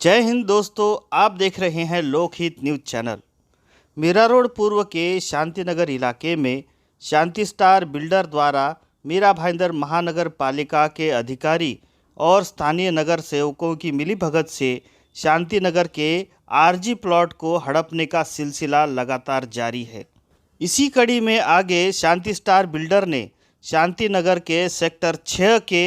जय हिंद दोस्तों, आप देख रहे हैं लोकहित न्यूज चैनल। मीरा रोड पूर्व के शांतिनगर इलाके में शांति स्टार बिल्डर द्वारा मीरा भाईंदर महानगर पालिका के अधिकारी और स्थानीय नगर सेवकों की मिलीभगत से शांतिनगर के आरजी प्लॉट को हड़पने का सिलसिला लगातार जारी है। इसी कड़ी में आगे शांति स्टार बिल्डर ने शांतिनगर के सेक्टर 6 के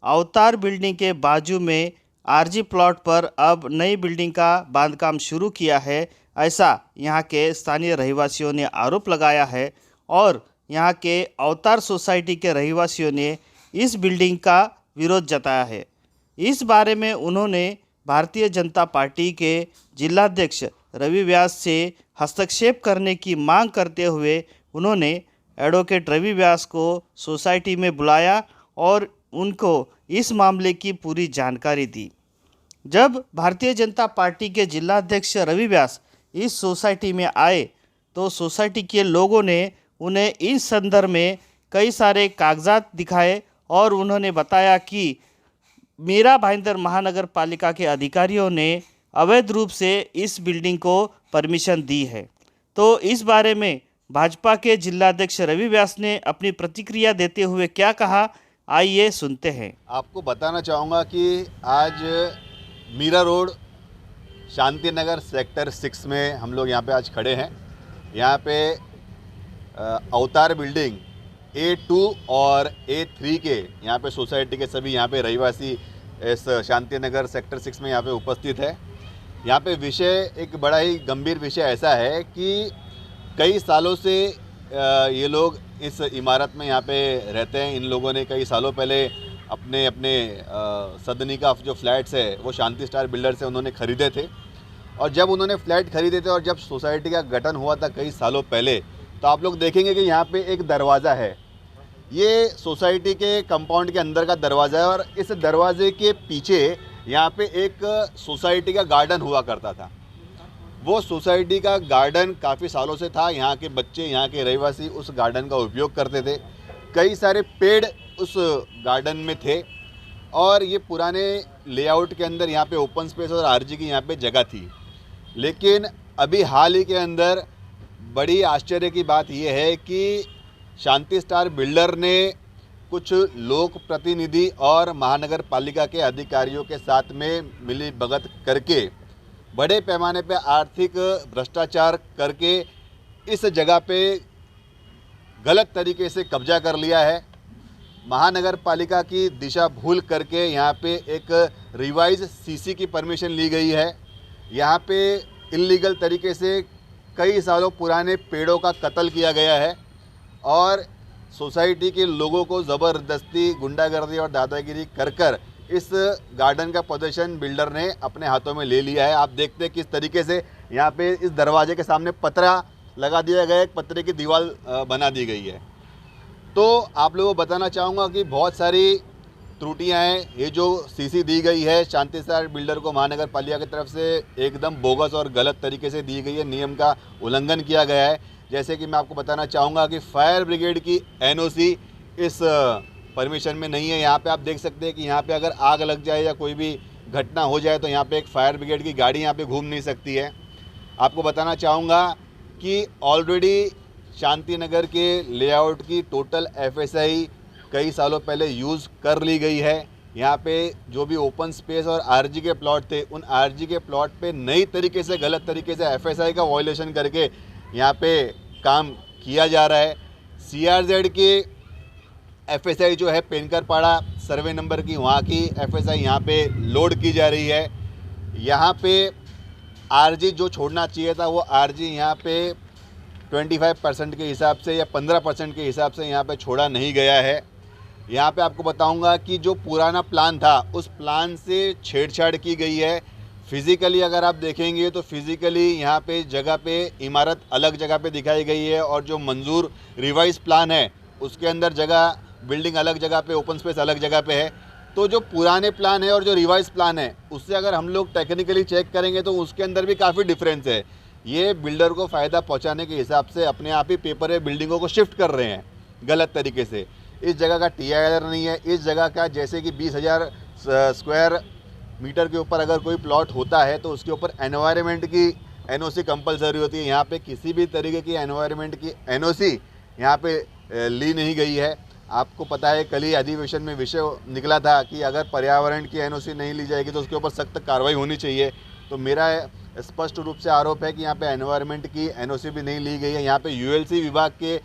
अवतार बिल्डिंग के बाजू में आरजी प्लॉट पर अब नई बिल्डिंग का बांधकाम शुरू किया है, ऐसा यहां के स्थानीय रहवासियों ने आरोप लगाया है। और यहां के अवतार सोसाइटी के रहवासियों ने इस बिल्डिंग का विरोध जताया है। इस बारे में उन्होंने भारतीय जनता पार्टी के जिलाध्यक्ष रवि व्यास से हस्तक्षेप करने की मांग करते हुए उन्होंने एडवोकेट रवि व्यास को सोसाइटी में बुलाया और उनको इस मामले की पूरी जानकारी दी। जब भारतीय जनता पार्टी के जिलाध्यक्ष रवि व्यास इस सोसाइटी में आए तो सोसाइटी के लोगों ने उन्हें इस संदर्भ में कई सारे कागजात दिखाए और उन्होंने बताया कि मीरा भाईंदर महानगर पालिका के अधिकारियों ने अवैध रूप से इस बिल्डिंग को परमिशन दी है। तो इस बारे में भाजपा के जिलाध्यक्ष रवि व्यास ने अपनी प्रतिक्रिया देते हुए क्या कहा, आइए सुनते हैं। आपको बताना चाहूँगा कि आज मीरा रोड शांतिनगर सेक्टर 6 में हम लोग यहाँ पे आज खड़े हैं। यहाँ पे अवतार बिल्डिंग A2 और A3 के यहाँ पे सोसाइटी के सभी यहाँ पे रहवासी इस शांतिनगर सेक्टर 6 में यहाँ पे उपस्थित है। यहाँ पे विषय एक बड़ा ही गंभीर विषय ऐसा है कि कई सालों से ये लोग इस इमारत में यहाँ पे रहते हैं। इन लोगों ने कई सालों पहले अपने सदनी का जो फ्लैट्स है वो शांति स्टार बिल्डर से उन्होंने ख़रीदे थे। और जब उन्होंने फ्लैट ख़रीदे थे और जब सोसाइटी का गठन हुआ था कई सालों पहले, तो आप लोग देखेंगे कि यहाँ पे एक दरवाज़ा है। ये सोसाइटी के कंपाउंड के अंदर का दरवाज़ा है और इस दरवाजे के पीछे यहाँ पे एक सोसाइटी का गार्डन हुआ करता था। वो सोसाइटी का गार्डन काफ़ी सालों से था। यहाँ के बच्चे, यहाँ के रहवासी उस गार्डन का उपयोग करते थे। कई सारे पेड़ उस गार्डन में थे और ये पुराने लेआउट के अंदर यहाँ पे ओपन स्पेस और आरजी की यहाँ पे जगह थी। लेकिन अभी हाल ही के अंदर बड़ी आश्चर्य की बात ये है कि शांति स्टार बिल्डर ने कुछ लोक प्रतिनिधि और महानगर पालिका के अधिकारियों के साथ में मिली भगत करके बड़े पैमाने पे आर्थिक भ्रष्टाचार करके इस जगह पे गलत तरीके से कब्जा कर लिया है। महानगर पालिका की दिशा भूल करके यहाँ पे एक रिवाइज सीसी की परमिशन ली गई है। यहाँ पे इल्लीगल तरीके से कई सालों पुराने पेड़ों का कत्ल किया गया है और सोसाइटी के लोगों को ज़बरदस्ती गुंडागर्दी और दादागिरी कर इस गार्डन का पोजीशन बिल्डर ने अपने हाथों में ले लिया है। आप देखते हैं किस तरीके से यहाँ पे इस दरवाजे के सामने पतरा लगा दिया गया है, एक पतरे की दीवार बना दी गई है। तो आप लोगों को बताना चाहूँगा कि बहुत सारी त्रुटियाँ हैं। ये जो सीसी दी गई है शांति स्टार बिल्डर को महानगर पालिका की तरफ से एकदम बोगस और गलत तरीके से दी गई है, नियम का उल्लंघन किया गया है। जैसे कि मैं आपको बताना चाहूँगा कि फायर ब्रिगेड की NOC इस परमिशन में नहीं है। यहाँ पे आप देख सकते हैं कि यहाँ पे अगर आग लग जाए या कोई भी घटना हो जाए तो यहाँ पे एक फायर ब्रिगेड की गाड़ी यहाँ पे घूम नहीं सकती है। आपको बताना चाहूँगा कि ऑलरेडी शांतिनगर के लेआउट की टोटल FSI कई सालों पहले यूज़ कर ली गई है। यहाँ पे जो भी ओपन स्पेस और आरजी के प्लॉट थे उन आरजी के प्लॉट पे नई तरीके से गलत तरीके से FSI का वायलेशन करके यहाँ पे काम किया जा रहा है। CRZ के FSI जो है पेनकरपाड़ा सर्वे नंबर की, वहाँ की FSI यहाँ पे लोड की जा रही है। यहाँ पे आरजी जो छोड़ना चाहिए था वो आरजी यहाँ पे 25% के हिसाब से या 15% के हिसाब से यहाँ पे छोड़ा नहीं गया है। यहाँ पे आपको बताऊँगा कि जो पुराना प्लान था उस प्लान से छेड़छाड़ की गई है। फिज़िकली अगर आप देखेंगे तो फिज़िकली यहाँ पे जगह पे इमारत अलग जगह पे दिखाई गई है और जो मंजूर रिवाइज प्लान है उसके अंदर जगह बिल्डिंग अलग जगह पे, ओपन स्पेस अलग जगह पे है। तो जो पुराने प्लान है और जो रिवाइज प्लान है उससे अगर हम लोग टेक्निकली चेक करेंगे तो उसके अंदर भी काफ़ी डिफरेंस है। ये बिल्डर को फ़ायदा पहुंचाने के हिसाब से अपने आप ही पेपर है बिल्डिंगों को शिफ्ट कर रहे हैं गलत तरीके से। इस जगह का TIR नहीं है। इस जगह का जैसे कि 20,000 स्क्वायर मीटर के ऊपर अगर कोई प्लॉट होता है तो उसके ऊपर एनवायरनमेंट की एनओसी कंपलसरी होती है। यहाँ पे किसी भी तरीके की एनवायरनमेंट की एनओसी यहाँ पे ली नहीं गई है। आपको पता है कल ही अधिवेशन में विषय निकला था कि अगर पर्यावरण की एनओसी नहीं ली जाएगी तो उसके ऊपर सख्त कार्रवाई होनी चाहिए। तो मेरा स्पष्ट रूप से आरोप है कि यहाँ पे एनवायरनमेंट की एनओसी भी नहीं ली गई है। यहाँ पे यूएलसी विभाग के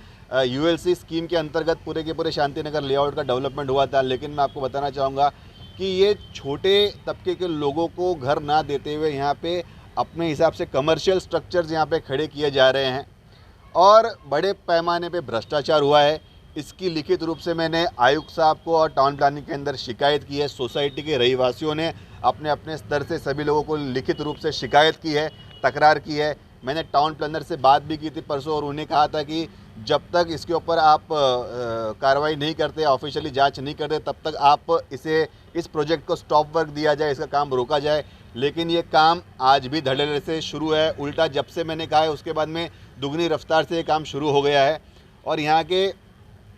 यूएलसी स्कीम के अंतर्गत पूरे के पूरे शांतिनगर लेआउट का डेवलपमेंट हुआ था, लेकिन मैं आपको बताना चाहूँगा कि ये छोटे तबके के लोगों को घर ना देते हुए यहाँ पे अपने हिसाब से कमर्शियल स्ट्रक्चर्स यहाँ पे खड़े किए जा रहे हैं और बड़े पैमाने पे भ्रष्टाचार हुआ है। इसकी लिखित रूप से मैंने आयुक्त साहब को और टाउन प्लानिंग के अंदर शिकायत की है। सोसाइटी के रहीवासियों ने अपने अपने स्तर से सभी लोगों को लिखित रूप से शिकायत की है, तकरार की है। मैंने टाउन प्लानर से बात भी की थी परसों और उन्हें कहा था कि जब तक इसके ऊपर आप कार्रवाई नहीं करते, ऑफिशियली जांच नहीं करते, तब तक आप इस प्रोजेक्ट को स्टॉप वर्क दिया जाए, इसका काम रोका जाए। लेकिन ये काम आज भी धड़ल्ले से शुरू है। उल्टा जब से मैंने कहा है उसके बाद में दुगनी रफ्तार से ये काम शुरू हो गया है। और यहाँ के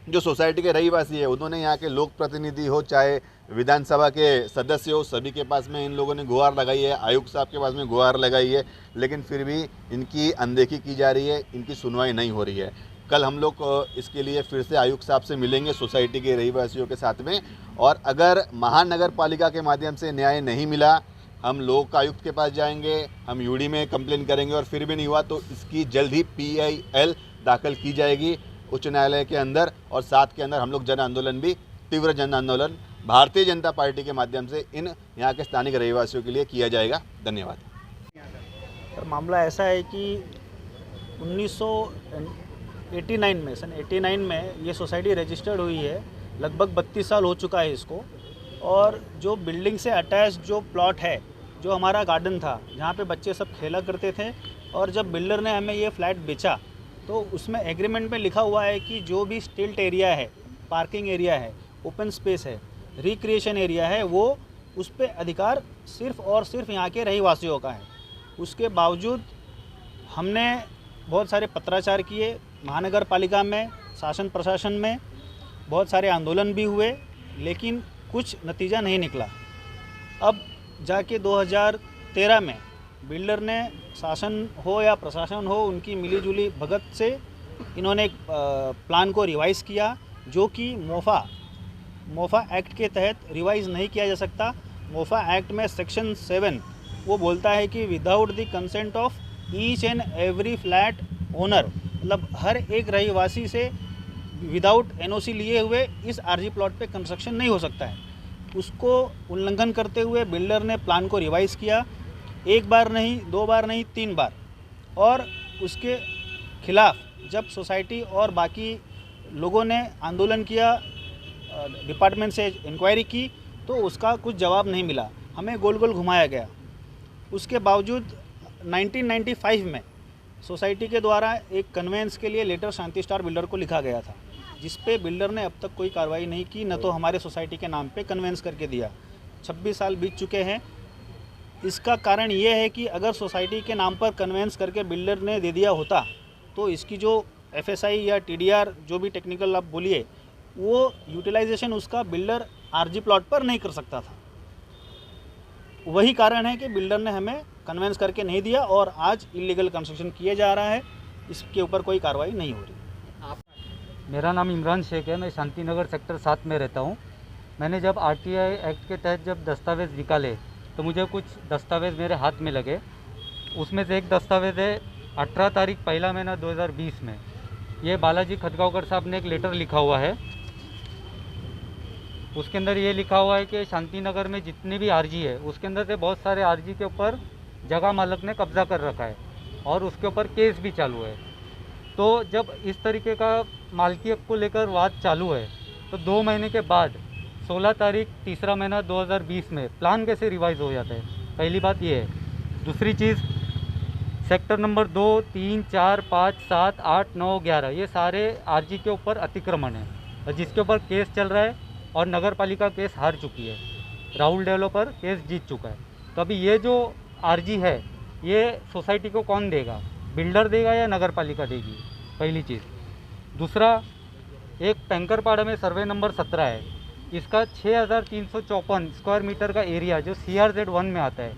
जो सोसाइटी के रहीवासी है उन्होंने यहाँ के लोक प्रतिनिधि हो चाहे विधानसभा के सदस्य हो, सभी के पास में इन लोगों ने गुहार लगाई है, आयुक्त साहब के पास में गुहार लगाई है, लेकिन फिर भी इनकी अनदेखी की जा रही है, इनकी सुनवाई नहीं हो रही है। कल हम लोग इसके लिए फिर से आयुक्त साहब से मिलेंगे सोसाइटी के रहीवासियों के साथ में, और अगर महानगर पालिका के माध्यम से न्याय नहीं मिला हम लोक आयुक्त के पास जाएंगे, हम यूडी में कंप्लेन करेंगे और फिर भी नहीं हुआ तो इसकी जल्द ही PIL दाखिल की जाएगी उच्च न्यायालय के अंदर। और साथ के अंदर हम लोग जन आंदोलन भी, तीव्र जन आंदोलन भारतीय जनता पार्टी के माध्यम से इन यहाँ के स्थानिक रहवासियों के लिए किया जाएगा। धन्यवाद। सर मामला ऐसा है कि 1989 में सन 89 में ये सोसाइटी रजिस्टर्ड हुई है, लगभग 32 साल हो चुका है इसको। और जो बिल्डिंग से अटैच जो प्लॉट है, जो हमारा गार्डन था जहाँ पे बच्चे सब खेला करते थे, और जब बिल्डर ने हमें ये फ्लैट बेचा तो उसमें एग्रीमेंट में लिखा हुआ है कि जो भी स्टिल्ट एरिया है, पार्किंग एरिया है, ओपन स्पेस है, रिक्रिएशन एरिया है, वो उस पर अधिकार सिर्फ़ और सिर्फ यहाँ के रहीवासियों का है। उसके बावजूद हमने बहुत सारे पत्राचार किए महानगर पालिका में, शासन प्रशासन में, बहुत सारे आंदोलन भी हुए, लेकिन कुछ नतीजा नहीं निकला। अब जाके 2013 में बिल्डर ने, शासन हो या प्रशासन हो, उनकी मिलीजुली भगत से इन्होंने एक प्लान को रिवाइज़ किया, जो कि मोफा एक्ट के तहत रिवाइज़ नहीं किया जा सकता। मोफा एक्ट में सेक्शन 7 वो बोलता है कि without the consent of each and every flat owner, मतलब हर एक रहीवासी से विदाउट NOC लिए हुए इस RG प्लॉट पे कंस्ट्रक्शन नहीं हो सकता है। उसको उल्लंघन करते हुए बिल्डर ने प्लान को रिवाइज़ किया, एक बार नहीं, 2 बार नहीं, 3 बार। और उसके खिलाफ जब सोसाइटी और बाकी लोगों ने आंदोलन किया, डिपार्टमेंट से इंक्वायरी की, तो उसका कुछ जवाब नहीं मिला, हमें गोल गोल घुमाया गया। उसके बावजूद 1995 में सोसाइटी के द्वारा एक कन्वेंस के लिए लेटर शांति स्टार बिल्डर को लिखा गया था, जिस पे बिल्डर ने अब तक कोई कार्रवाई नहीं की, न तो हमारे सोसाइटी के नाम पे कन्वेंस करके दिया। 26 साल बीत चुके हैं। इसका कारण ये है कि अगर सोसाइटी के नाम पर कन्वेंस करके बिल्डर ने दे दिया होता तो इसकी जो FSI या TDR जो भी टेक्निकल आप बोलिए, वो यूटिलाइजेशन उसका बिल्डर RG प्लॉट पर नहीं कर सकता था। वही कारण है कि बिल्डर ने हमें कन्वेंस करके नहीं दिया और आज इलीगल कंस्ट्रक्शन किया जा रहा है, इसके ऊपर कोई कार्रवाई नहीं हो रही। मेरा नाम इमरान शेख है, मैं शांतिनगर सेक्टर 7 में रहता हूँ। मैंने जब RTI एक्ट के तहत जब दस्तावेज़ निकाले तो मुझे कुछ दस्तावेज़ मेरे हाथ में लगे। उसमें से एक दस्तावेज़ है 18 तारीख 1 महीना 2020 में, ये बालाजी खतगांवकर साहब ने एक लेटर लिखा हुआ है। उसके अंदर ये लिखा हुआ है कि शांतिनगर में जितने भी RG है उसके अंदर से बहुत सारे RG के ऊपर जगह मालक ने कब्ज़ा कर रखा है और उसके ऊपर केस भी चालू है। तो जब इस तरीके का मालकियत को लेकर वाद चालू है तो 2 महीने के बाद 16 तारीख 3 महीना 2020 में प्लान कैसे रिवाइज़ हो जाता है? पहली बात ये है। दूसरी चीज़, सेक्टर नंबर 2, 3, 4, 5, 7, 8, 9, 11 ये सारे RG के ऊपर अतिक्रमण है और जिसके ऊपर केस चल रहा है और नगर पालिका केस हार चुकी है, राहुल डेवलपर केस जीत चुका है। तो अभी ये जो RG है ये सोसाइटी को कौन देगा? बिल्डर देगा या नगर पालिका देगी? पहली चीज़। दूसरा, एक टैंकरपाड़ा में सर्वे नंबर 17 है, इसका 6354 स्क्वायर मीटर का एरिया जो CRZ1 में आता है,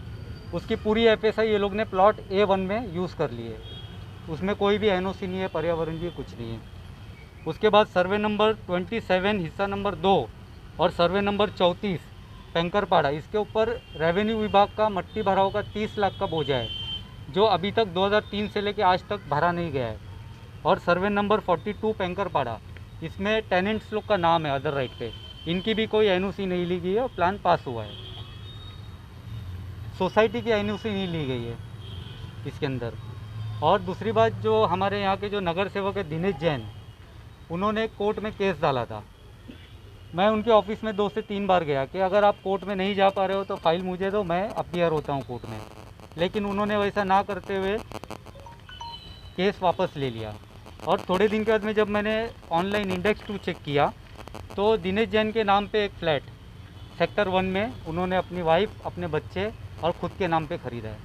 उसकी पूरी FSI ये लोग ने प्लॉट A1 में यूज़ कर ली है। उसमें कोई भी NOC नहीं है, पर्यावरण भी कुछ नहीं है। उसके बाद सर्वे नंबर 27 हिस्सा नंबर 2 और सर्वे नंबर 34 पेंकरपाड़ा, इसके ऊपर रेवेन्यू विभाग का मट्टी भराव का 30 लाख का बोझा है, जो अभी तक 2003 से लेकर आज तक भरा नहीं गया है। और सर्वे नंबर 42 पेंकरपाड़ा, इसमें टेनेंट्स लोग का नाम है अदर राइट पे, इनकी भी कोई NOC नहीं ली गई है और प्लान पास हुआ है। सोसाइटी की NOC नहीं ली गई है इसके अंदर। और दूसरी बात, जो हमारे यहाँ के जो नगर सेवक है दिनेश जैन, उन्होंने कोर्ट में केस डाला था। मैं उनके ऑफिस में 2 से 3 बार गया कि अगर आप कोर्ट में नहीं जा पा रहे हो तो फाइल मुझे दो, मैं अपीयर होता हूँ कोर्ट में। लेकिन उन्होंने वैसा ना करते हुए केस वापस ले लिया। और थोड़े दिन के बाद में जब मैंने ऑनलाइन इंडेक्स 2 चेक किया तो दिनेश जैन के नाम पे एक फ्लैट सेक्टर 1 में उन्होंने अपनी वाइफ, अपने बच्चे और ख़ुद के नाम पे ख़रीदा है।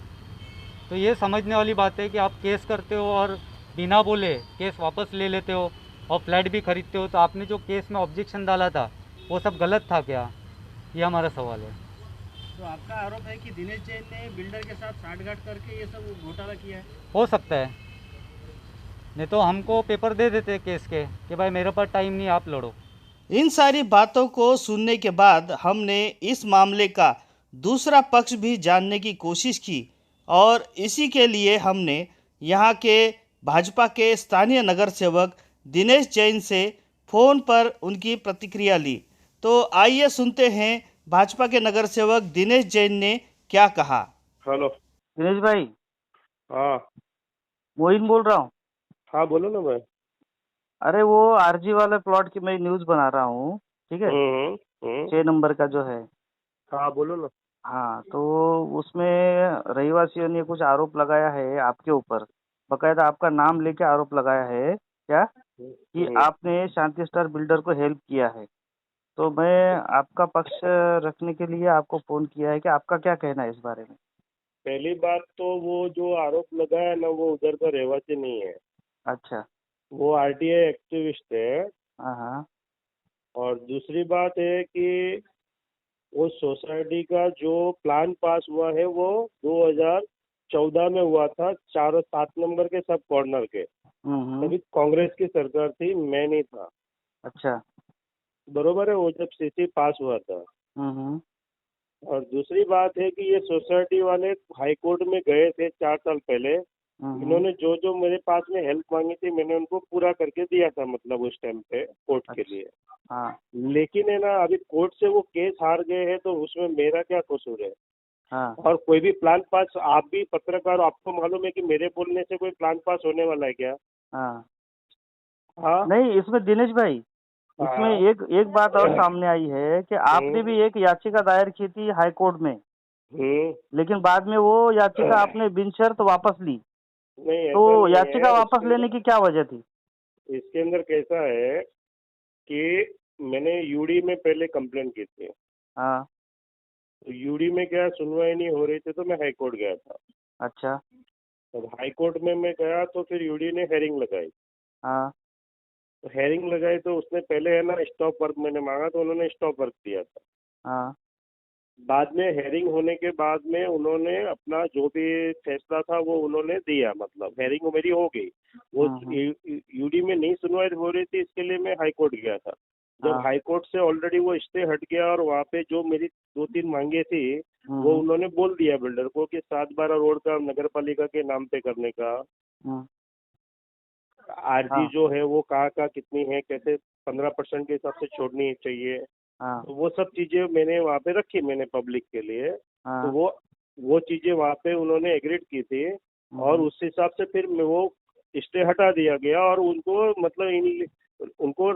तो ये समझने वाली बात है कि आप केस करते हो और बिना बोले केस वापस ले लेते हो और फ्लैट भी खरीदते हो। तो आपने जो केस में ऑब्जेक्शन डाला था वो सब गलत था क्या, ये हमारा सवाल है। तो आपका आरोप है कि दिनेश जैन ने बिल्डर के साथ साठगांठ करके ये सब घोटाला किया है। हो सकता है, नहीं तो हमको पेपर दे देते केस के कि भाई मेरे पास टाइम नहीं, आप लड़ो। इन सारी बातों को सुनने के बाद हमने इस मामले का दूसरा पक्ष भी जानने की कोशिश की और इसी के लिए हमने यहाँ के भाजपा के स्थानीय नगर सेवक दिनेश जैन से फ़ोन पर उनकी प्रतिक्रिया ली। तो आइए सुनते हैं भाजपा के नगर सेवक दिनेश जैन ने क्या कहा। हेलो। दिनेश भाई, हाँ मोइन बोल रहा हूँ। हाँ, बोलो ना भाई। अरे वो आरजी वाले प्लॉट की मैं न्यूज़ बना रहा हूँ, ठीक है, हम्म। 6 नंबर का जो है। हाँ बोलो ना। हाँ, तो उसमें रहीवासियों ने कुछ आरोप लगाया है आपके ऊपर, बकायदा आपका नाम लेके आरोप लगाया है क्या कि आपने शांति स्टार बिल्डर को हेल्प किया है। तो मैं आपका पक्ष रखने के लिए आपको फ़ोन किया है कि आपका क्या कहना है इस बारे में। पहली बात तो वो जो आरोप लगा है ना, वो उधर का रहवासी नहीं है, अच्छा। वो RTI एक्टिविस्ट है। हाँ हाँ। और दूसरी बात है कि वो सोसाइटी का जो प्लान पास हुआ है वो 2014 में हुआ था, 4 और 7 नंबर के सब कॉर्नर के। तभी कांग्रेस की सरकार थी, मैं नहीं था। अच्छा। बरोबर है, वो जब CC पास हुआ था। हम्म। और दूसरी बात है कि ये सोसाइटी वाले हाई कोर्ट में गए थे 4 साल पहले। इन्होंने जो जो मेरे पास में हेल्प मांगी थी मैंने उनको पूरा करके दिया था, मतलब उस टाइम पे कोर्ट के लिए। हाँ लेकिन है ना, अभी कोर्ट से वो केस हार गए हैं तो उसमें मेरा क्या कसूर है। हाँ। और कोई भी प्लान पास, आप भी पत्रकार, आपको मालूम है कि मेरे बोलने से कोई प्लान पास होने वाला है क्या? हाँ। हाँ नहीं, इसमें दिनेश भाई, इसमें हाँ। एक बात और सामने आई है कि आपने भी एक याचिका दायर की थी हाई कोर्ट में, लेकिन बाद में वो याचिका आपने बिन शर्त वापस ली। नहीं, ऐसा तो नहीं याचिका है। वापस लेने की क्या वजह थी? इसके अंदर कैसा है कि मैंने यूडी में पहले कंप्लेंट की थी। हाँ। तो यूडी में क्या सुनवाई नहीं हो रही थी तो मैं हाई कोर्ट गया था। अच्छा। अब हाई कोर्ट में मैं गया तो फिर यूडी ने हेयरिंग लगाई। हाँ। तो हेयरिंग लगाई तो उसने पहले है ना स्टॉप वर्क मैंने मांगा तो उन्होंने स्टॉप वर्क दिया था। हाँ। बाद में हेयरिंग होने के बाद में उन्होंने अपना जो भी फैसला था वो उन्होंने दिया, मतलब हेयरिंग मेरी हो गई। वो यूडी में नहीं सुनवाई हो रही थी, इसके लिए मैं हाई कोर्ट गया था। जब हाँ। हाई कोर्ट से ऑलरेडी वो स्टे हट गया और वहाँ पे जो मेरी 2-3 मांगे थी वो उन्होंने बोल दिया बिल्डर को कि 7-12 रोड का नगर पालिका के नाम पे करने का। आरजी जो है वो कहाँ कितनी है, कैसे 15% के हिसाब से छोड़नी चाहिए। तो वो सब चीजें मैंने वहाँ पे रखी, मैंने पब्लिक के लिए। तो वो चीजें वहाँ पे उन्होंने एग्रीड की थी और उस हिसाब से फिर वो स्टे हटा दिया गया और उनको मतलब उनको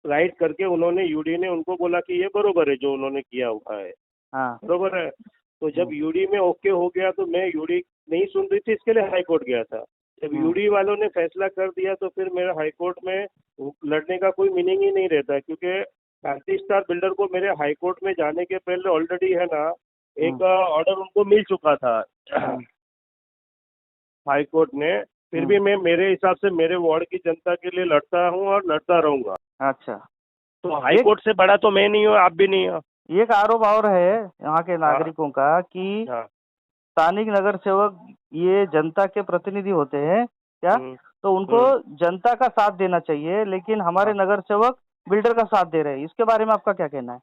राइट करके उन्होंने यूडी ने उनको बोला कि ये बरोबर है जो उन्होंने किया हुआ है। बरोबर है। तो जब यूडी में ओके हो गया तो मैं यूडी नहीं सुन रही थी, इसके लिए हाई कोर्ट गया था। जब यूडी वालों ने फैसला कर दिया तो फिर मेरा हाई कोर्ट में लड़ने का कोई मीनिंग ही नहीं रहता, क्योंकि शांति स्टार बिल्डर को मेरे हाई कोर्ट में जाने के पहले ऑलरेडी है ना एक ऑर्डर उनको मिल चुका था हाई कोर्ट ने। फिर भी मैं मेरे हिसाब से मेरे वार्ड की जनता के लिए लड़ता हूँ और लड़ता रहूंगा। अच्छा। तो हाई कोर्ट से बड़ा तो मैं नहीं हूँ, आप भी नहीं हो। एक आरोप और है यहाँ के नागरिकों का कि हाँ। स्थानिक नगर सेवक ये जनता के प्रतिनिधि होते हैं क्या, तो उनको जनता का साथ देना चाहिए, लेकिन हमारे नगर सेवक बिल्डर का साथ दे रहे हैं। इसके बारे में आपका क्या कहना है?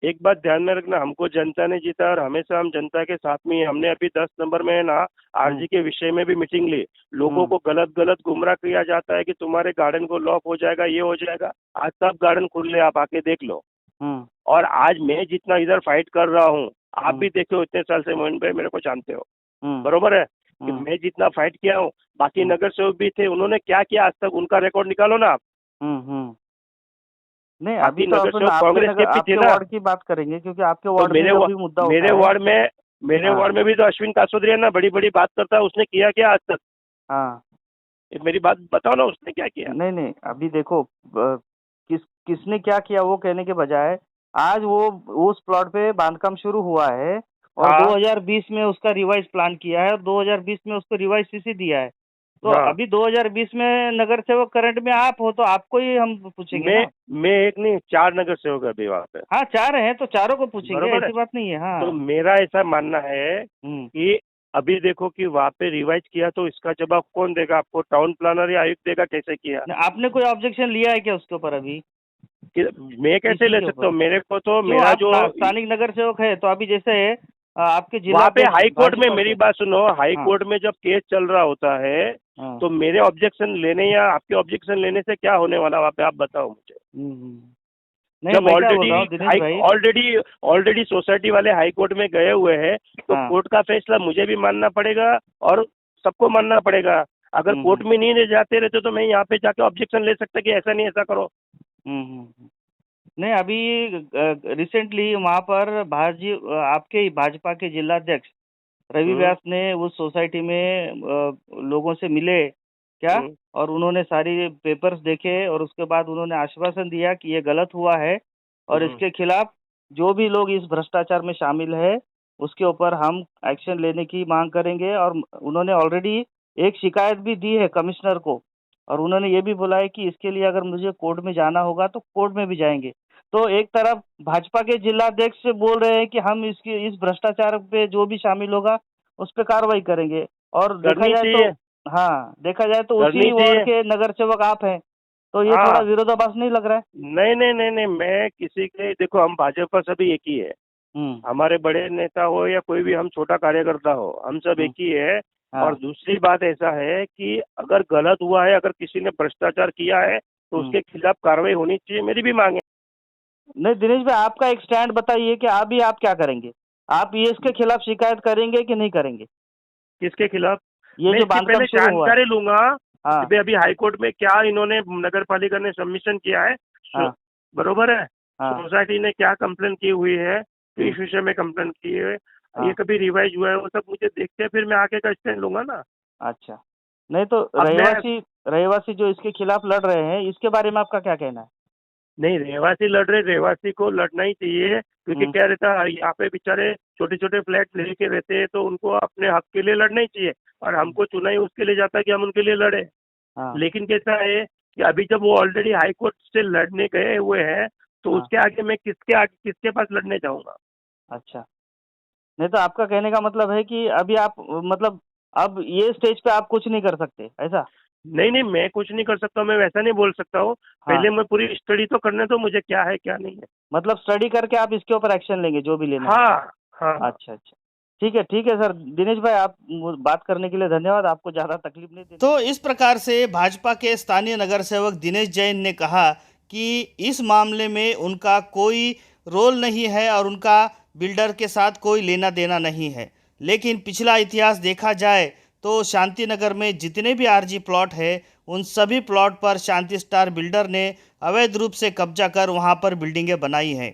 एक बात ध्यान में रखना, हमको जनता ने जीता और हमेशा हम जनता के साथ में ही। हमने अभी 10 नंबर में है ना आरजी के विषय में भी मीटिंग ली। लोगों को गलत गुमराह किया जाता है कि तुम्हारे गार्डन को लॉक हो जाएगा, ये हो जाएगा। आज सब गार्डन खुले, आप आके देख लो। और आज मैं जितना इधर फाइट कर रहा हूँ, आप भी देखो, इतने साल से मोहन भाई मेरे को जानते हो, बरोबर है कि मैं जितना फाइट किया हूँ, बाकी नगर सेवक भी थे, उन्होंने क्या किया आज तक, उनका रिकॉर्ड निकालो ना आप। नहीं, अभी तो अपन कांग्रेस के आपके वार्ड की बात करेंगे, क्योंकि आपके वार्ड में जो भी मुद्दा होता है। मेरे वार्ड में भी तो अश्विन कासोद्रिया ना बड़ी बड़ी बात करता है, उसने किया क्या आज तक? हाँ, मेरी बात बताओ ना, उसने क्या किया? नहीं, अभी देखो किसने क्या किया वो कहने के बजाय, आज वो उस प्लॉट पे बांधकाम शुरू हुआ है और 2020 में उसका रिवाइज प्लान किया है और 2020 में उसको रिवाइज सीसी दिया है। तो अभी 2020 में नगर सेवक करंट में आप हो, तो आपको ही हम पूछेंगे ना। मैं एक नहीं, 4 नगर सेवक अभी वहाँ पे। हाँ, 4 हैं तो चारों को पूछेंगे, ऐसी बात नहीं है। हाँ, तो मेरा ऐसा मानना है कि अभी देखो कि वहाँ पे रिवाइज किया, तो इसका जवाब कौन देगा आपको? टाउन प्लानर या आयुक्त देगा? कैसे किया? आपने कोई ऑब्जेक्शन लिया है क्या उसके ऊपर? अभी मैं कैसे ले सकता हूँ? मेरे को तो मेरा जो स्थानिक नगर सेवक है, तो अभी जैसे आपके जिला वहाँ पे हाई कोर्ट में, मेरी बात सुनो, हाई कोर्ट में जब केस चल रहा होता है तो मेरे ऑब्जेक्शन लेने या आपके ऑब्जेक्शन लेने से क्या होने वाला वहाँ पे, आप बताओ मुझे। जब ऑलरेडी सोसाइटी वाले हाई कोर्ट में गए हुए हैं, तो कोर्ट का फैसला मुझे भी मानना पड़ेगा और सबको मानना पड़ेगा। अगर कोर्ट में नहीं जाते रहते तो मैं यहाँ पे जाके ऑब्जेक्शन ले सकता कि ऐसा नहीं, ऐसा करो। नहीं, अभी रिसेंटली वहाँ पर आपके भाजपा के जिलाध्यक्ष रवि व्यास ने उस सोसाइटी में लोगों से मिले क्या, और उन्होंने सारी पेपर्स देखे और उसके बाद उन्होंने आश्वासन दिया कि ये गलत हुआ है और इसके खिलाफ जो भी लोग इस भ्रष्टाचार में शामिल है उसके ऊपर हम एक्शन लेने की मांग करेंगे। और उन्होंने ऑलरेडी एक शिकायत भी दी है कमिश्नर को, और उन्होंने ये भी बोला है कि इसके लिए अगर मुझे कोर्ट में जाना होगा तो कोर्ट में भी जाएंगे। तो एक तरफ भाजपा के जिलाध्यक्ष बोल रहे हैं कि हम इस भ्रष्टाचार पे जो भी शामिल होगा उस पर कार्रवाई करेंगे, और देखा जाए तो उसी वार्ड के नगर सेवक आप हैं, तो ये थोड़ा विरोधाभास नहीं लग रहा है? नहीं, मैं किसी के, देखो हम भाजपा सभी एक ही है, हमारे बड़े नेता हो या कोई भी हम छोटा कार्यकर्ता हो, हम सब एक ही है। और दूसरी बात ऐसा है कि अगर गलत हुआ है, अगर किसी ने भ्रष्टाचार किया है तो उसके खिलाफ कार्रवाई होनी चाहिए, मेरी भी मांग है। नहीं दिनेश भाई, आपका एक स्टैंड बताइए कि आप क्या करेंगे? आप ये इसके खिलाफ शिकायत करेंगे कि नहीं करेंगे? किसके खिलाफ? ये जो बांधकाम शुरू हुआ है। जानकारी लूंगा अभी हाई कोर्ट में क्या इन्होंने नगर पालिका ने सबमिशन किया है, बरोबर है। सोसाइटी ने क्या कंप्लेन की हुई है, इस विषय में कंप्लेन की है, ये कभी रिवाइज हुआ है, वो सब मुझे देखते हैं, फिर मैं आगे का स्टैंड लूंगा ना। अच्छा, नहीं तो रहवासी जो इसके खिलाफ लड़ रहे हैं, इसके बारे में आपका क्या कहना है? नहीं, रहवासी लड़ रहे, रहवासी को लड़ना ही चाहिए, क्योंकि क्या रहता है यहाँ पे बेचारे छोटे छोटे फ्लैट लेके रहते हैं, तो उनको अपने हक के लिए लड़ना ही चाहिए, और हमको चुना ही उसके लिए जाता है कि हम उनके लिए लड़े। लेकिन कैसा है कि अभी जब वो ऑलरेडी हाई कोर्ट से लड़ने गए हुए हैं, तो उसके आगे मैं किसके पास लड़ने जाऊंगा? अच्छा, नहीं तो आपका कहने का मतलब है कि अभी आप मतलब अब ये स्टेज पे आप कुछ नहीं कर सकते, ऐसा? नहीं, मैं कुछ नहीं कर सकता, मैं वैसा नहीं बोल सकता हूँ। पहले मैं पूरी स्टडी तो करने दो मुझे, क्या है क्या नहीं है। मतलब स्टडी करके आप इसके ऊपर एक्शन लेंगे जो भी लेना है? हाँ। अच्छा, ठीक है सर। दिनेश भाई, आप बात करने के लिए धन्यवाद, आपको ज़्यादा तकलीफ नहीं देनी। तो इस प्रकार से भाजपा के स्थानीय नगर सेवक दिनेश जैन ने कहा कि इस मामले में उनका कोई रोल नहीं है और उनका बिल्डर के साथ कोई लेना देना नहीं है। लेकिन पिछला इतिहास देखा जाए तो शांति नगर में जितने भी आरजी प्लॉट है, उन सभी प्लॉट पर शांति स्टार बिल्डर ने अवैध रूप से कब्जा कर वहां पर बिल्डिंगें बनाई हैं।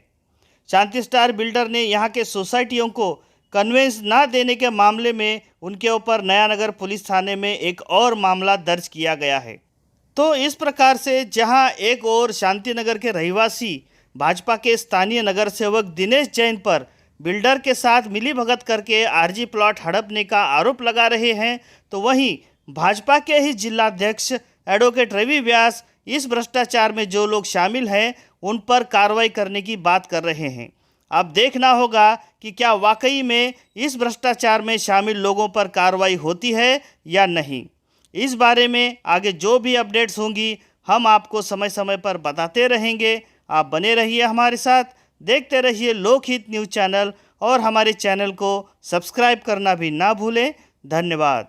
शांति स्टार बिल्डर ने यहां के सोसाइटियों को कन्वेंस ना देने के मामले में उनके ऊपर नया नगर पुलिस थाने में एक और मामला दर्ज किया गया है। तो इस प्रकार से जहां एक और शांति नगर के रहवासी भाजपा के स्थानीय नगर सेवक दिनेश जैन पर बिल्डर के साथ मिलीभगत करके आरजी प्लॉट हड़पने का आरोप लगा रहे हैं, तो वहीं भाजपा के ही जिलाध्यक्ष एडवोकेट रवि व्यास इस भ्रष्टाचार में जो लोग शामिल हैं उन पर कार्रवाई करने की बात कर रहे हैं। अब देखना होगा कि क्या वाकई में इस भ्रष्टाचार में शामिल लोगों पर कार्रवाई होती है या नहीं। इस बारे में आगे जो भी अपडेट्स होंगी हम आपको समय समय पर बताते रहेंगे। आप बने रहिए हमारे साथ, देखते रहिए लोकहित न्यूज़ चैनल और हमारे चैनल को सब्सक्राइब करना भी ना भूलें। धन्यवाद।